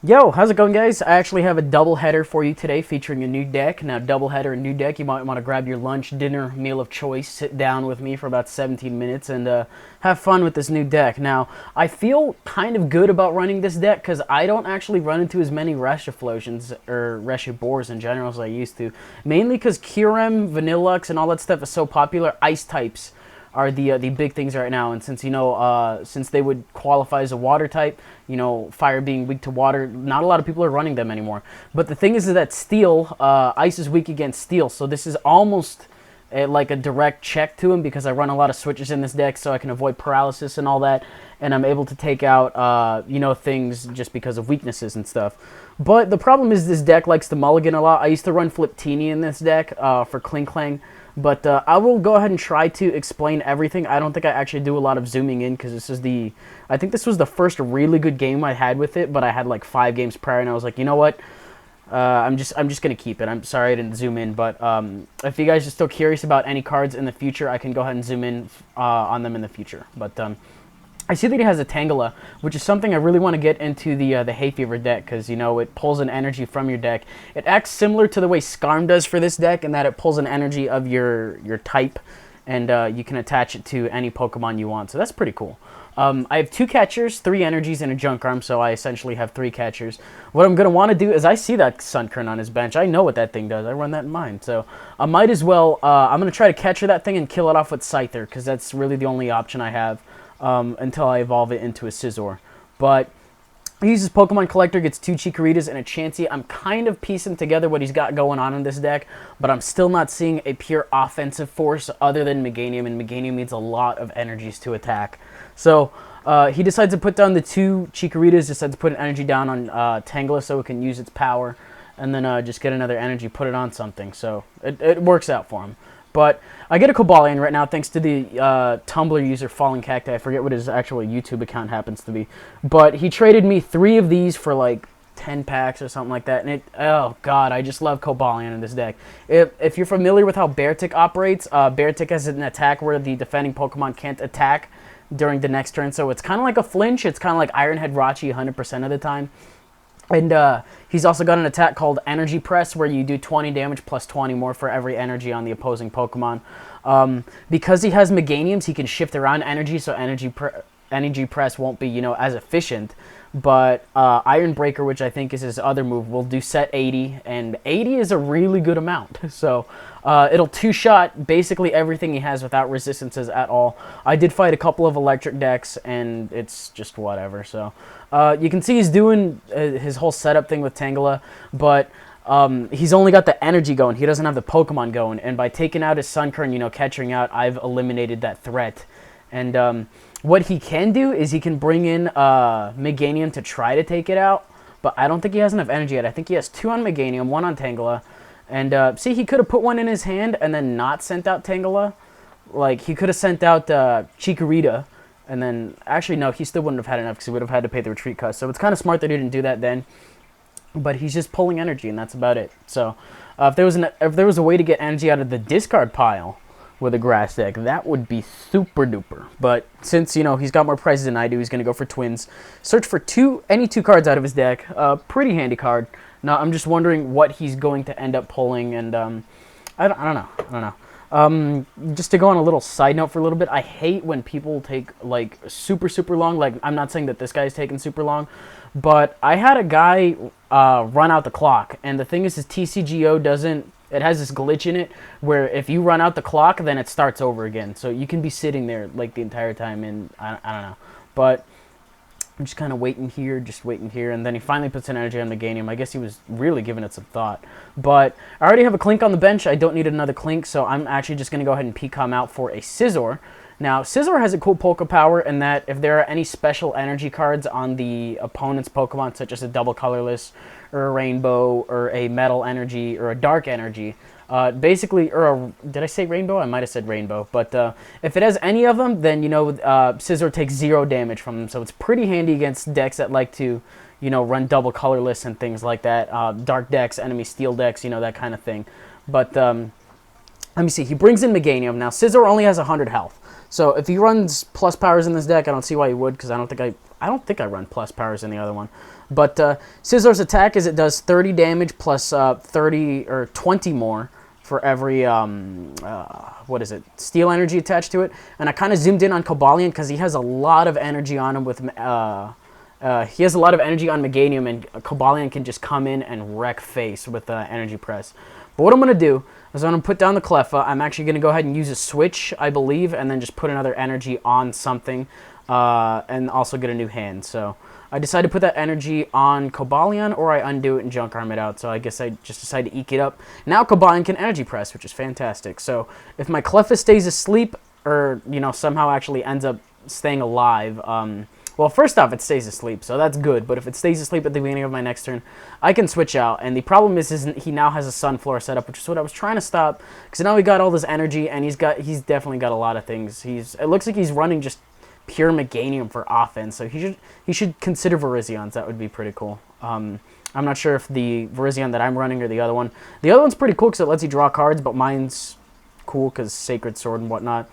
Yo, how's it going, guys? I actually have a double header for you today featuring a new deck. Now, double header and new deck, you might want to grab your lunch, dinner, meal of choice, sit down with me for about 17 minutes, and have fun with this new deck. Now, I feel kind of good about running this deck because I don't actually run into as many Reshiflosions or Reshiboars in general as I used to. Mainly because Kyurem, Vanillux, and all that stuff is so popular. Ice types are the big things right now, and since since they would qualify as a water type, fire being weak to water, not a lot of people are running them anymore. But the thing is that steel, ice is weak against steel, so this is almost like a direct check to him because I run a lot of switches in this deck, so I can avoid paralysis and all that, and I'm able to take out things just because of weaknesses and stuff. But the problem is this deck likes to mulligan a lot. I used to run Fliptini in this deck for Kling Klang. But I will go ahead and try to explain everything. I don't think I actually do a lot of zooming in because I think this was the first really good game I had with it, but I had like 5 games prior, and I was like, you know what? I'm just gonna keep it. I'm sorry I didn't zoom in, but if you guys are still curious about any cards in the future, I can go ahead and zoom in on them in the future. But I see that he has a Tangela, which is something I really want to get into the Hay Fever deck because, it pulls an energy from your deck. It acts similar to the way Skarm does for this deck in that it pulls an energy of your type, and you can attach it to any Pokemon you want. So that's pretty cool. I have 2 catchers, 3 energies, and a junk arm, so I essentially have 3 catchers. What I'm going to want to do is I see that Sunkern on his bench. I know what that thing does. I run that in mine. So I might as well, I'm going to try to catcher that thing and kill it off with Scyther because that's really the only option I have. Until I evolve it into a Scizor. But he uses Pokemon Collector, gets 2 Chikoritas and a Chansey. I'm kind of piecing together what he's got going on in this deck, but I'm still not seeing a pure offensive force other than Meganium, and Meganium needs a lot of energies to attack. So he decides to put down the 2 Chikoritas, decides to put an energy down on Tangela so it can use its power, and then just get another energy, put it on something. So it works out for him. But I get a Cobalion right now thanks to the Tumblr user Falling Cacti. I forget what his actual YouTube account happens to be. But he traded me 3 of these for like 10 packs or something like that. And oh god, I just love Cobalion in this deck. If you're familiar with how Beartic operates, Beartic has an attack where the defending Pokemon can't attack during the next turn. So it's kind of like a flinch. It's kind of like Ironhead Rachi 100% of the time. And he's also got an attack called Energy Press, where you do 20 damage plus 20 more for every energy on the opposing Pokemon. Because he has Meganiums, he can shift around energy, so Energy Press won't be, as efficient. But Iron Breaker, which I think is his other move, will do set 80, and 80 is a really good amount. So it'll 2-shot basically everything he has without resistances at all. I did fight a couple of electric decks, and it's just whatever. So you can see he's doing his whole setup thing with Tangela, but he's only got the energy going. He doesn't have the Pokemon going, and by taking out his Sunkern, catching out, I've eliminated that threat. And what he can do is he can bring in Meganium to try to take it out, but I don't think he has enough energy yet. I think he has 2 on Meganium, 1 on Tangela. And see, he could have put 1 in his hand and then not sent out Tangela. Like, he could have sent out Chikorita, and then, actually, no, he still wouldn't have had enough because he would have had to pay the retreat cost. So it's kind of smart that he didn't do that then. But he's just pulling energy, and that's about it. So if there was a way to get energy out of the discard pile with a grass deck, that would be super duper. But since he's got more prizes than I do, he's going to go for Twins. Search for any 2 cards out of his deck. Pretty handy card. Now I'm just wondering what he's going to end up pulling, and I don't know. Just to go on a little side note for a little bit, I hate when people take like super long. Like, I'm not saying that this guy's taking super long, but I had a guy run out the clock, and the thing is, his TCGO doesn't. It has this glitch in it where if you run out the clock, then it starts over again. So you can be sitting there like the entire time, and I don't know. But I'm just kind of waiting here, and then he finally puts an energy on Meganium. I guess he was really giving it some thought. But I already have a Clink on the bench. I don't need another Clink, so I'm actually just going to go ahead and Pecom out for a Scizor. Now, Scizor has a cool Poke Power in that if there are any special energy cards on the opponent's Pokemon, such as a double colorless, or a rainbow, or a metal energy, or a dark energy, did I say rainbow? I might have said rainbow. But if it has any of them, then, Scizor takes 0 damage from them. So it's pretty handy against decks that like to, run double colorless and things like that. Dark decks, enemy steel decks, that kind of thing. But let me see. He brings in Meganium. Now, Scizor only has 100 health. So if he runs plus powers in this deck, I don't see why he would, because I don't think I don't think I run plus powers in the other one. But Scizor's attack is it does 30 damage plus 30 or 20 more for every, what is it, steel energy attached to it. And I kind of zoomed in on Cobalion because he has a lot of energy on him with, he has a lot of energy on Meganium, and Cobalion can just come in and wreck face with Energy Press. But what I'm going to do is I'm going to put down the Cleffa. I'm actually going to go ahead and use a switch, I believe, and then just put another energy on something, and also get a new hand. So I decided to put that energy on Cobalion, or I undo it and junk arm it out. So I guess I just decided to eke it up. Now Cobalion can Energy Press, which is fantastic. So if my Cleffa stays asleep, or, you know, somehow actually ends up staying alive, well, first off, it stays asleep, so that's good. But if it stays asleep at the beginning of my next turn, I can switch out. And the problem is he now has a Sunflower setup, which is what I was trying to stop. Because now he got all this energy, and he's definitely got a lot of things. It looks like he's running just pure Meganium for offense, so he should consider Virizions. That would be pretty cool. I'm not sure if the Virizion that I'm running or the other one. The other one's pretty cool because it lets you draw cards, but mine's cool because Sacred Sword and whatnot.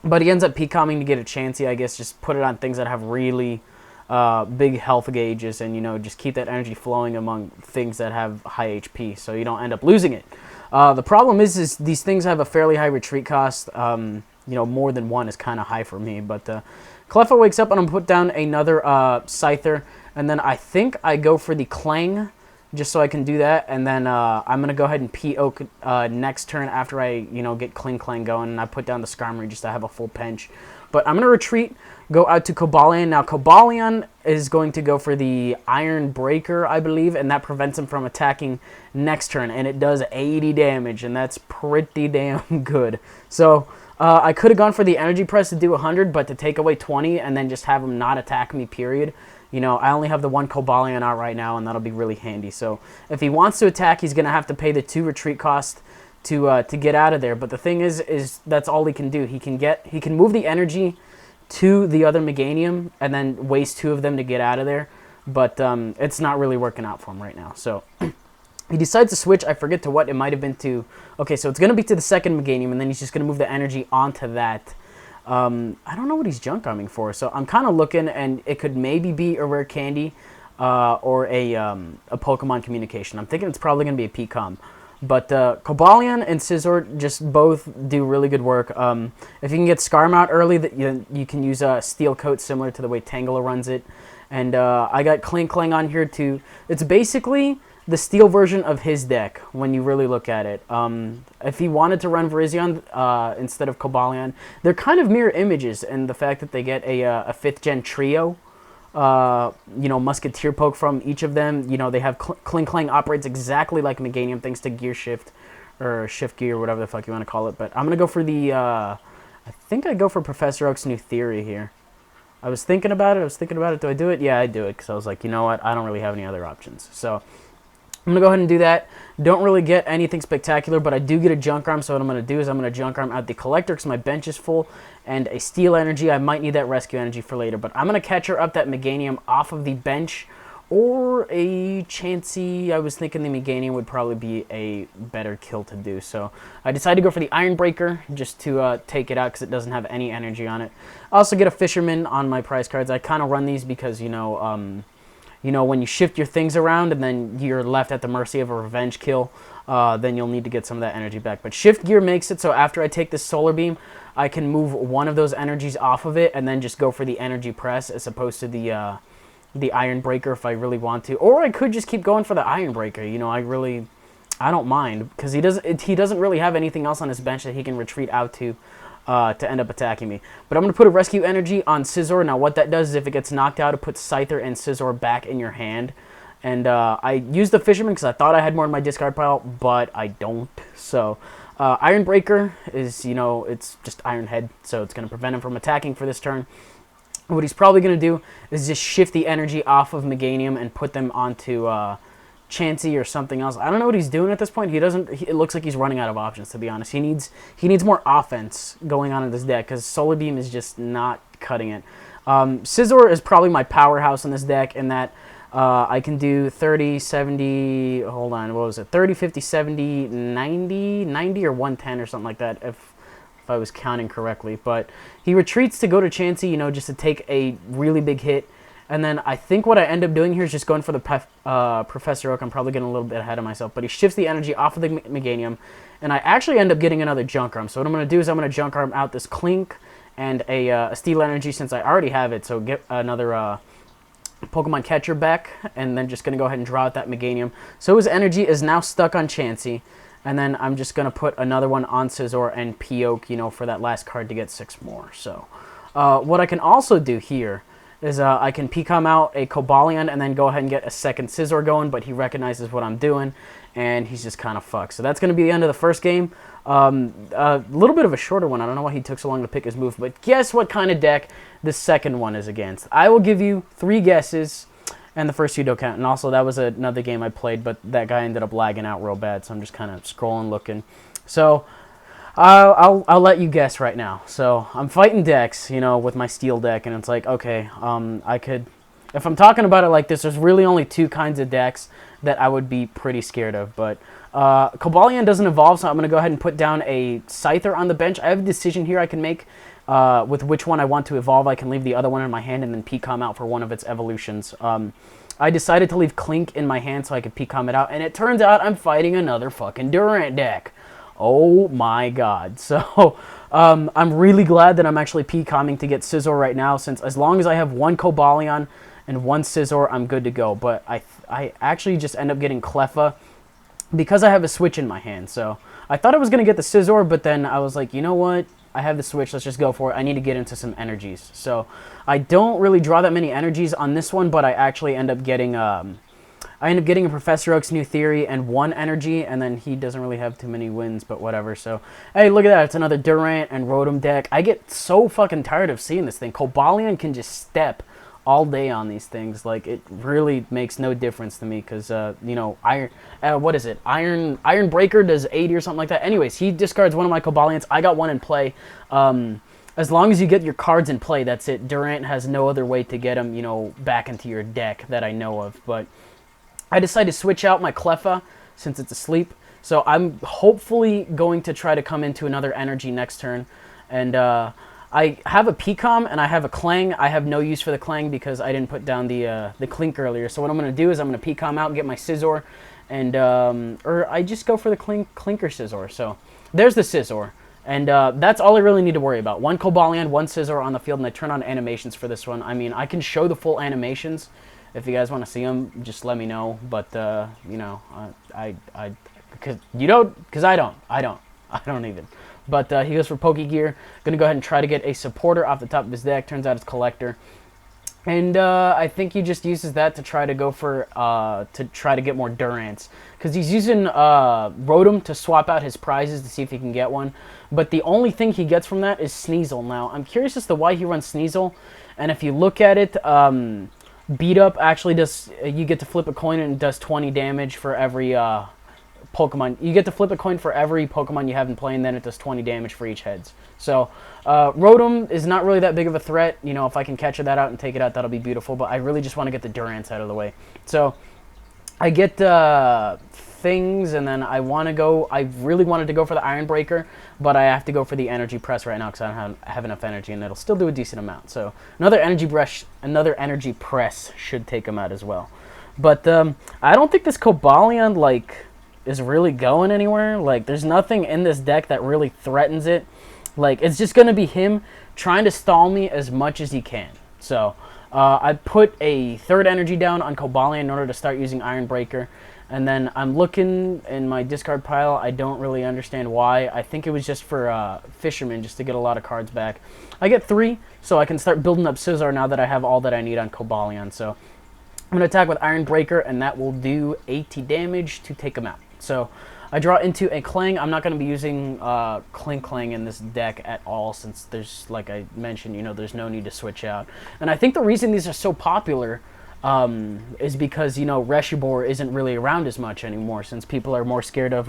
But he ends up P-comming to get a Chansey, I guess. Just put it on things that have really big health gauges, and, you know, just keep that energy flowing among things that have high HP, so you don't end up losing it. The problem is these things have a fairly high retreat cost. You know, more than one is kind of high for me. But Cleffa wakes up, and I'm going to put down another Scyther, and then I think I go for the Clang, just so I can do that, and then I'm going to go ahead and P-Oak next turn after I, you know, get Kling Clang going, and I put down the Skarmory just to have a full pinch. But I'm going to retreat, go out to Cobalion. Now, Cobalion is going to go for the Iron Breaker, I believe, and that prevents him from attacking next turn, and it does 80 damage, and that's pretty damn good. So I could have gone for the Energy Press to do 100, but to take away 20 and then just have him not attack me, period. You know, I only have the one Cobalion out right now, and that'll be really handy. So if he wants to attack, he's going to have to pay the 2 retreat cost to get out of there. But the thing is that's all he can do. He can move the energy to the other Meganium and then waste 2 of them to get out of there. But it's not really working out for him right now. So he decides to switch. I forget to what. It might have been to... Okay, so it's going to be to the second Meganium, and then he's just going to move the energy onto that. I don't know what he's junk arming for, so I'm kind of looking, and it could maybe be a rare candy or a Pokemon communication. I'm thinking it's probably going to be a P-Com. But Cobalion and Scizor just both do really good work. If you can get Skarm out early, you can use a Steel Coat similar to the way Tangela runs it. And I got Kling Clang on here too. It's basically the Steel version of his deck when you really look at it. If he wanted to run Virizion instead of Cobalion, they're kind of mirror images in the fact that they get a 5th gen trio. You know, Musketeer poke from each of them. You know, they have Kling Clang operates exactly like Meganium thanks to Gear Shift or Shift Gear, whatever the fuck you want to call it. But I'm gonna go for the I think I go for Professor Oak's new theory here. I was thinking about it. Do I do it? Yeah, I do it because I was like, you know what? I don't really have any other options. So I'm going to go ahead and do that. Don't really get anything spectacular, but I do get a Junk Arm, so what I'm going to do is I'm going to Junk Arm out the Collector because my bench is full, and a Steel Energy. I might need that Rescue Energy for later, but I'm going to catch her up that Meganium off of the bench, or a Chansey. I was thinking the Meganium would probably be a better kill to do, so I decided to go for the Iron Breaker just to take it out because it doesn't have any energy on it. I also get a Fisherman on my prize cards. I kind of run these because, you know, when you shift your things around and then you're left at the mercy of a revenge kill, then you'll need to get some of that energy back. But Shift Gear makes it so after I take this Solar Beam, I can move one of those energies off of it and then just go for the Energy Press as opposed to the Iron Breaker if I really want to. Or I could just keep going for the Iron Breaker. You know, I don't mind because he doesn't really have anything else on his bench that he can retreat out to end up attacking me. But I'm going to put a Rescue Energy on Scizor. Now what that does is if it gets knocked out, it puts Scyther and Scizor back in your hand. And I used the Fisherman because I thought I had more in my discard pile, but I don't. So Iron Breaker is, you know, it's just Iron Head, so it's going to prevent him from attacking for this turn. What he's probably going to do is just shift the energy off of Meganium and put them onto Chansey or something else. I don't know what he's doing at this point. It looks like he's running out of options, to be honest. He needs more offense going on in this deck because Solar Beam is just not cutting it. Scizor is probably my powerhouse in this deck in that I can do 30, 70, hold on, what was it? 30, 50, 70, 90 or 110 or something like that if I was counting correctly. But he retreats to go to Chansey, you know, just to take a really big hit And then I think what I end up doing here is just going for the Professor Oak. I'm probably getting a little bit ahead of myself, but he shifts the energy off of the Meganium, and I actually end up getting another Junk Arm. So what I'm going to do is I'm going to Junk Arm out this Clink and a Steel Energy since I already have it, so get another Pokemon Catcher back, and then just going to go ahead and draw out that Meganium. So his energy is now stuck on Chansey, and then I'm just going to put another one on Scizor and P-Oak, you know, for that last card to get 6 more. So what I can also do here is I can Pecom out a Cobalion and then go ahead and get a second Scizor going, but he recognizes what I'm doing, and he's just kind of fucked. So that's going to be the end of the first game. A little bit of a shorter one. I don't know why he took so long to pick his move, but guess what kind of deck the second one is against. I will give you 3 guesses, and the first 2 don't count. And also, that was another game I played, but that guy ended up lagging out real bad, so I'm just kind of scrolling, looking. So I'll let you guess right now. So I'm fighting decks, you know, with my Steel deck, and it's like, okay, I could, if I'm talking about it like this, there's really only 2 kinds of decks that I would be pretty scared of, but Cobalion doesn't evolve, so I'm going to go ahead and put down a Scyther on the bench. I have a decision here I can make with which one I want to evolve. I can leave the other one in my hand and then Pecom out for one of its evolutions. I decided to leave Clink in my hand so I could Pecom it out, and it turns out I'm fighting another fucking Durant deck. Oh my god. So I'm really glad that I'm actually Pecoming to get Scizor right now, since as long as I have 1 Cobalion and 1 Scizor, I'm good to go. But I actually just end up getting Cleffa because I have a Switch in my hand. So I thought I was going to get the Scizor, but then I was like, you know what? I have the Switch. Let's just go for it. I need to get into some energies. So I don't really draw that many energies on this one, but I actually end up getting a Professor Oak's New Theory and 1 energy, and then he doesn't really have too many wins, but whatever. So, hey, look at that. It's another Durant and Rotom deck. I get so fucking tired of seeing this thing. Cobalion can just step all day on these things. Like, it really makes no difference to me because, you know, what is it? Iron Breaker does 80 or something like that. Anyways, he discards one of my Cobalions. I got 1 in play. As long as you get your cards in play, that's it. Durant has no other way to get him, you know, back into your deck that I know of. But I decided to switch out my Cleffa since it's asleep. So I'm hopefully going to try to come into another energy next turn. And I have a Pecom and I have a Clang. I have no use for the Clang because I didn't put down the Clink earlier. So what I'm going to do is I'm going to Pecom out and get my Scizor. And, or I just go for the Clinker Scizor. So there's the Scizor. And that's all I really need to worry about. 1 Cobalion, 1 Scizor on the field, and I turn on animations for this one. I mean, I can show the full animations. If you guys want to see them, just let me know. But, you know, because I don't even. But he goes for Pokegear. Going to go ahead and try to get a supporter off the top of his deck. Turns out it's Collector. And I think he just uses that to try to go for, to try to get more Durants. Because he's using Rotom to swap out his prizes to see if he can get one. But the only thing he gets from that is Sneasel. Now, I'm curious as to why he runs Sneasel. And if you look at it, Beat Up actually does, you get to flip a coin and it does 20 damage for every Pokemon. You get to flip a coin for every Pokemon you have in play, and then it does 20 damage for each heads. So, Rotom is not really that big of a threat. You know, if I can catch that out and take it out, that'll be beautiful. But I really just want to get the Durants out of the way. So, I get things, and then I really wanted to go for the Iron Breaker, but I have to go for the Energy Press right now because I don't have enough energy, and it'll still do a decent amount. So, another Energy Press should take him out as well. But I don't think this Cobalion, like, is really going anywhere. Like, there's nothing in this deck that really threatens it. Like, it's just going to be him trying to stall me as much as he can. So, I put a 3rd energy down on Cobalion in order to start using Iron Breaker. And then I'm looking in my discard pile. I don't really understand why. I think it was just for Fisherman, just to get a lot of cards back. I get 3, so I can start building up Scizor now that I have all that I need on Cobalion. So, I'm going to attack with Iron Breaker, and that will do 80 damage to take him out. So I draw into a Clang. I'm not going to be using Clang in this deck at all since there's, like I mentioned, you know, there's no need to switch out. And I think the reason these are so popular is because, you know, Reshiboar isn't really around as much anymore since people are more scared of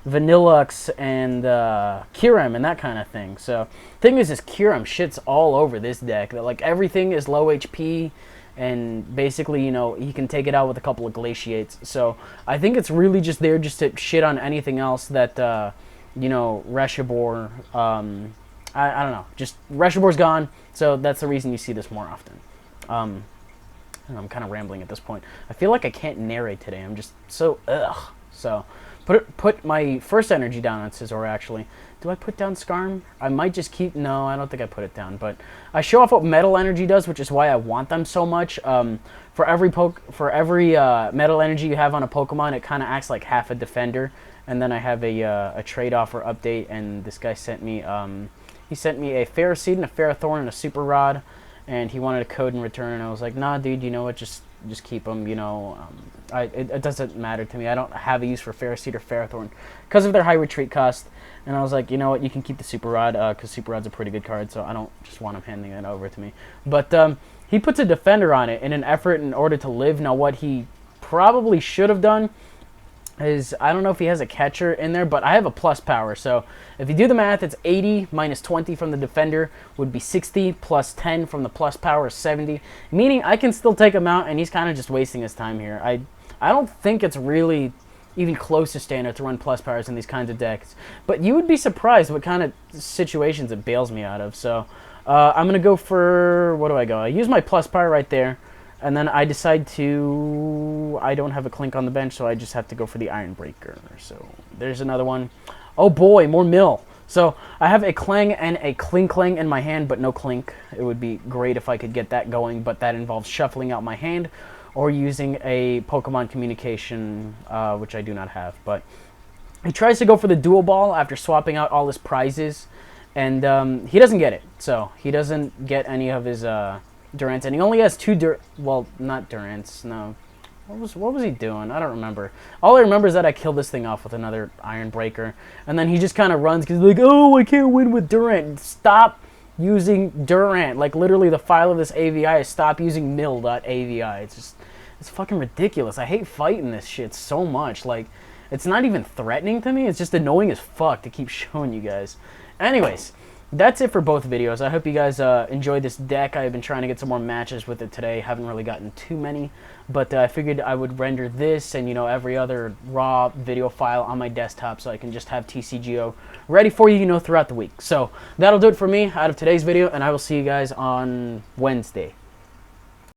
Vanillux and Kyurem and that kind of thing. So thing is Kyurem shits all over this deck. Like, everything is low HP. And basically, you know, he can take it out with a couple of Glaciates. So I think it's really just there just to shit on anything else that, you know, Reshiboar, I don't know. Just Reshiboar's gone, so that's the reason you see this more often. I'm kind of rambling at this point. I feel like I can't narrate today. I'm just so ugh. So put my first energy down on Scizor, actually. Do I put down Skarm? I might just keep... No, I don't think I put it down. But I show off what Metal Energy does, which is why I want them so much. For every Metal Energy you have on a Pokemon, it kind of acts like half a defender. And then I have a trade-off or update, and this guy sent me... he sent me a Ferroseed and a Ferrothorn and a Super Rod, and he wanted a code in return, and I was like, nah, dude, you know what, just keep them, you know. It doesn't matter to me. I don't have a use for Ferroseed or Ferrothorn because of their high retreat cost. And I was like, you know what, you can keep the Super Rod because Super Rod's a pretty good card, so I don't just want him handing it over to me. But he puts a defender on it in an effort in order to live. Now, what he probably should have done is, I don't know if he has a catcher in there, but I have a plus power. So if you do the math, it's 80 minus 20 from the defender would be 60, plus 10 from the plus power is 70, meaning I can still take him out, and he's kind of just wasting his time here. I don't think it's really even close to standard to run plus powers in these kinds of decks, but you would be surprised what kind of situations it bails me out of. So I'm going to go for, what do I go? I use my plus power right there, and then I decide to, I don't have a Clink on the bench, so I just have to go for the Iron Breaker. So there's another one. Oh boy, more mill. So I have a Clang and a Clang in my hand, but no Clink. It would be great if I could get that going, but that involves shuffling out my hand or using a Pokemon Communication, which I do not have. But he tries to go for the Dual Ball after swapping out all his prizes, and he doesn't get it. So he doesn't get any of his Durants, and he only has two well, not Durants, no. What was he doing? I don't remember. All I remember is that I killed this thing off with another Iron Breaker, and then he just kind of runs because he's like, oh, I can't win with Durant. Stop using Durant. Like, literally the file of this AVI is stop using mill.avi. It's fucking ridiculous. I hate fighting this shit so much. Like, it's not even threatening to me. It's just annoying as fuck to keep showing you guys. Anyways, that's it for both videos. I hope you guys enjoyed this deck. I've been trying to get some more matches with it today. Haven't really gotten too many, but I figured I would render this and, you know, every other raw video file on my desktop so I can just have TCGO ready for you, you know, throughout the week. So that'll do it for me out of today's video, and I will see you guys on Wednesday.